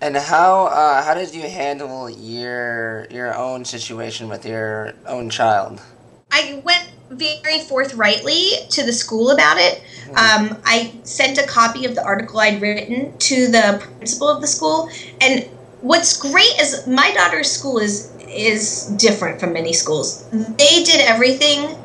And how did you handle your own situation with your own child? I went very forthrightly to the school about it. Mhm. I sent a copy of the article I'd written to the principal of the school. And what's great is my daughter's school is different from many schools. They did everything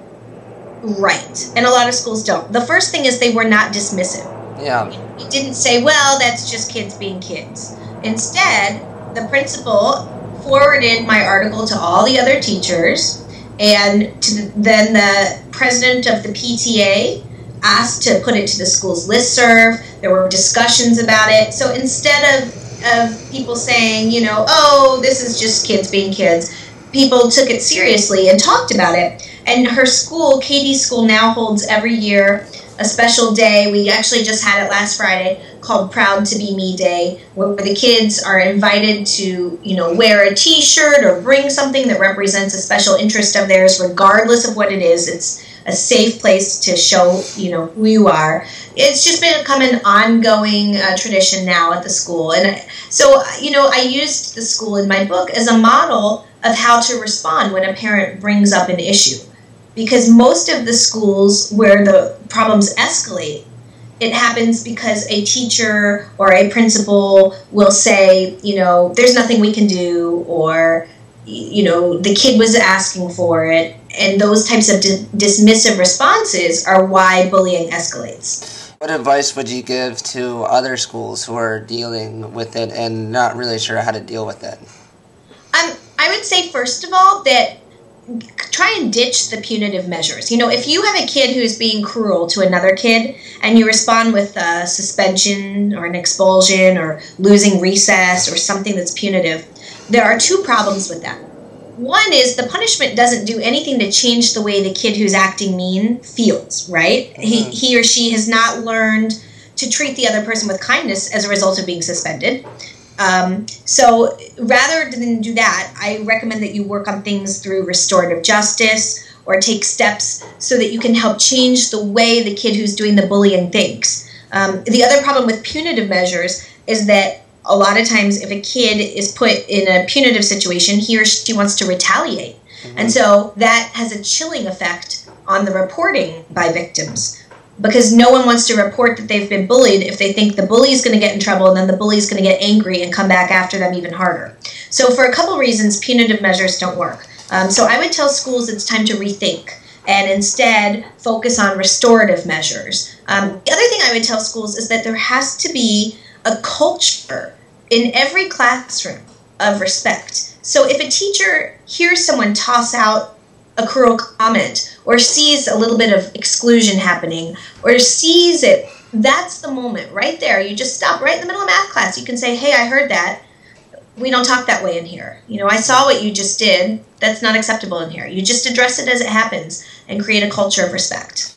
right, and a lot of schools don't. The first thing is they were not dismissive. Yeah. He didn't say, well, that's just kids being kids. Instead, the principal forwarded my article to all the other teachers, and then the president of the PTA asked to put it to the school's listserv. There were discussions about it. So instead of people saying, oh, this is just kids being kids, people took it seriously and talked about it. And her school, Katie's school, now holds every year a special day. We actually just had it last Friday, called Proud to Be Me Day, where the kids are invited to, wear a t-shirt or bring something that represents a special interest of theirs, regardless of what it is. It's a safe place to show, who you are. It's just become an ongoing tradition now at the school. And so, I used the school in my book as a model of how to respond when a parent brings up an issue. Because most of the schools where the problems escalate, it happens because a teacher or a principal will say, there's nothing we can do, or, the kid was asking for it. And those types of dismissive responses are why bullying escalates. What advice would you give to other schools who are dealing with it and not really sure how to deal with it? I would say, first of all, that try and ditch the punitive measures. If you have a kid who's being cruel to another kid and you respond with a suspension or an expulsion or losing recess or something that's punitive, there are two problems with that. One is the punishment doesn't do anything to change the way the kid who's acting mean feels, right? Mm-hmm. He or she has not learned to treat the other person with kindness as a result of being suspended. So rather than do that, I recommend that you work on things through restorative justice or take steps so that you can help change the way the kid who's doing the bullying thinks. The other problem with punitive measures is that a lot of times if a kid is put in a punitive situation, he or she wants to retaliate. Mm-hmm. And so that has a chilling effect on the reporting by victims, because no one wants to report that they've been bullied if they think the bully is going to get in trouble and then the bully is going to get angry and come back after them even harder. So for a couple reasons, punitive measures don't work. So I would tell schools it's time to rethink and instead focus on restorative measures. The other thing I would tell schools is that there has to be a culture in every classroom of respect. So if a teacher hears someone toss out a cruel comment or sees a little bit of exclusion happening or sees it, that's the moment right there. You just stop right in the middle of math class. You can say, hey, I heard that. We don't talk that way in here. I saw what you just did. That's not acceptable in here. You just address it as it happens and create a culture of respect.